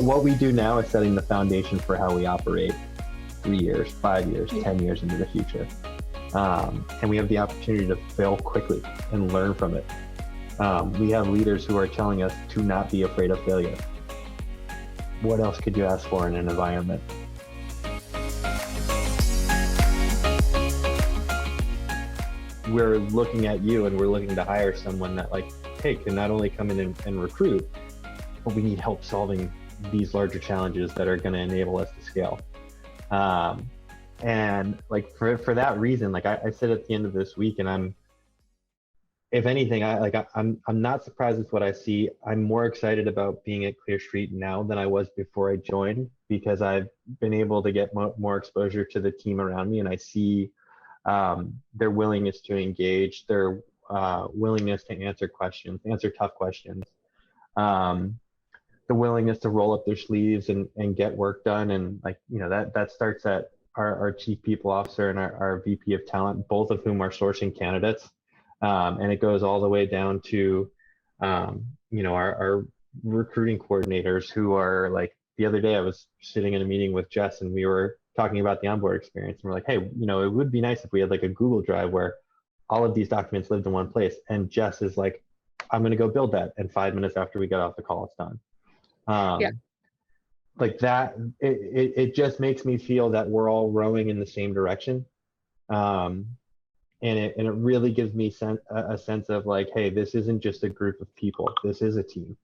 what we do now is setting the foundation for how we operate 3 years, 5 years, 10 years into the future. And we have the opportunity to fail quickly and learn from it. We have leaders who are telling us to not be afraid of failure. What else could you ask for in an environment? We're looking at you and we're looking to hire someone that, like, hey, can not only come in and recruit, but we need help solving these larger challenges that are going to enable us to scale. And like for that reason, like I said at the end of this week, and if anything, I'm not surprised with what I see. I'm more excited about being at Clear Street now than I was before I joined, because I've been able to get more exposure to the team around me, and I see their willingness to engage, their willingness to answer tough questions, the willingness to roll up their sleeves and get work done. And like, that starts at our chief people officer and our VP of talent, both of whom are sourcing candidates. And it goes all the way down to, our recruiting coordinators who are like, the other day I was sitting in a meeting with Jess and we were talking about the onboard experience. And we're like, hey, it would be nice if we had like a Google Drive where all of these documents lived in one place. And Jess is like, I'm going to go build that. And 5 minutes after we get off the call, it's done. Like that, it just makes me feel that we're all rowing in the same direction. And it really gives me a sense of like, hey, this isn't just a group of people, this is a team.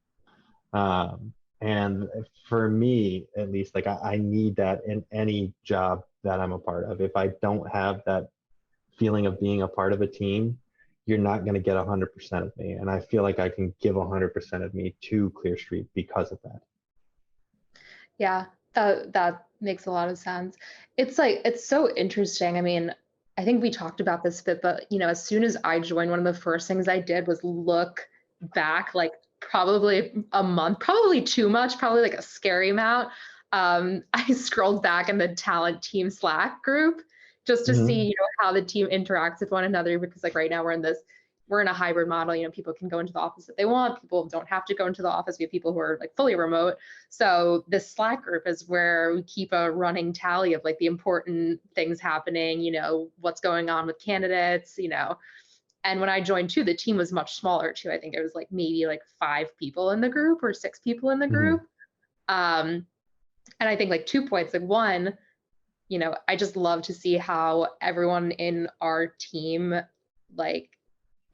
And for me, at least, like I need that in any job that I'm a part of. If I don't have that feeling of being a part of a team, you're not going to get 100% of me. And I feel like I can give 100% of me to Clear Street because of that. Yeah, that makes a lot of sense. It's so interesting. I mean, I think we talked about this a bit, but as soon as I joined, one of the first things I did was look back, like probably a month, probably too much, probably like a scary amount. I scrolled back in the talent team Slack group just to see, how the team interacts with one another, because like right now we're in a hybrid model. People can go into the office if they want. People don't have to go into the office. We have people who are like fully remote. So this Slack group is where we keep a running tally of like the important things happening, what's going on with candidates, And when I joined too, the team was much smaller too. I think it was like maybe like 5 people in the group or 6 people in the group. And I think like 2 points, like one, I just love to see how everyone in our team, like,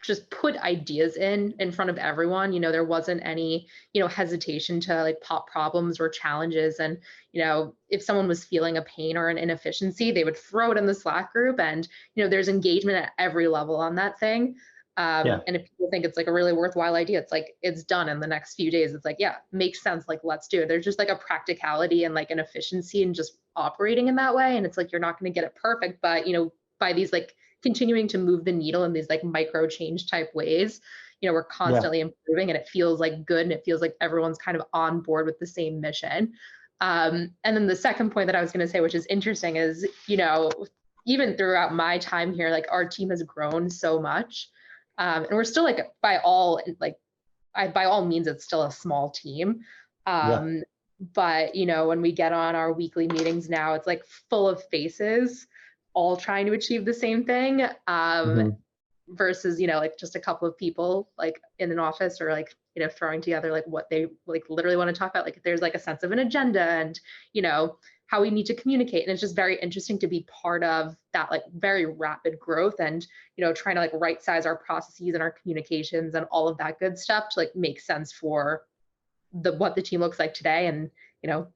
just put ideas in front of everyone. There wasn't any, hesitation to like pop problems or challenges. And, if someone was feeling a pain or an inefficiency, they would throw it in the Slack group, and, there's engagement at every level on that thing. And if people think it's like a really worthwhile idea, it's like, it's done in the next few days. It's like, yeah, makes sense. Like, let's do it. There's just like a practicality and like an efficiency in just operating in that way. And it's like, you're not going to get it perfect, but, by these like continuing to move the needle in these like micro change type ways, we're constantly improving, and it feels like good, and it feels like everyone's kind of on board with the same mission. And then the second point that I was going to say, which is interesting, is, even throughout my time here, like our team has grown so much. And we're still like by all means, it's still a small team. But, when we get on our weekly meetings now, it's like full of faces all trying to achieve the same thing, versus, like just a couple of people like in an office, or like, throwing together like what they like literally want to talk about. Like there's like a sense of an agenda and, how we need to communicate. And it's just very interesting to be part of that like very rapid growth, and, trying to like right size our processes and our communications and all of that good stuff to like make sense for what the team looks like today. And,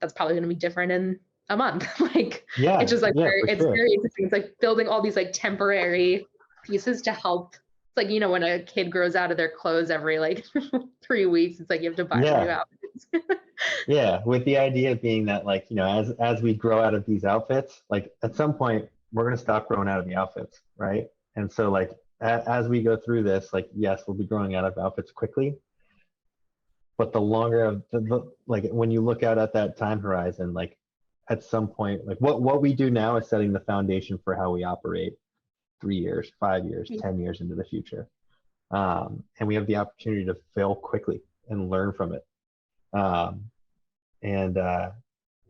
that's probably going to be different in a month. Like, it's just like, very interesting. It's like building all these like temporary pieces to help. It's like, when a kid grows out of their clothes every like 3 weeks, it's like you have to buy new outfits. With the idea being that like, as we grow out of these outfits, like at some point we're going to stop growing out of the outfits, right? And so like as we go through this, like, yes, we'll be growing out of outfits quickly, but the longer like when you look out at that time horizon, like at some point, like what we do now is setting the foundation for how we operate 3 years, 5 years, 10 years into the future. And we have the opportunity to fail quickly and learn from it. And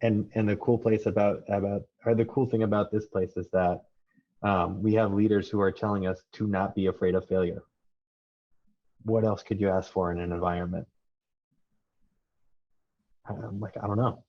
and the cool place or the cool thing about this place is that we have leaders who are telling us to not be afraid of failure. What else could you ask for in an environment? Like, I don't know.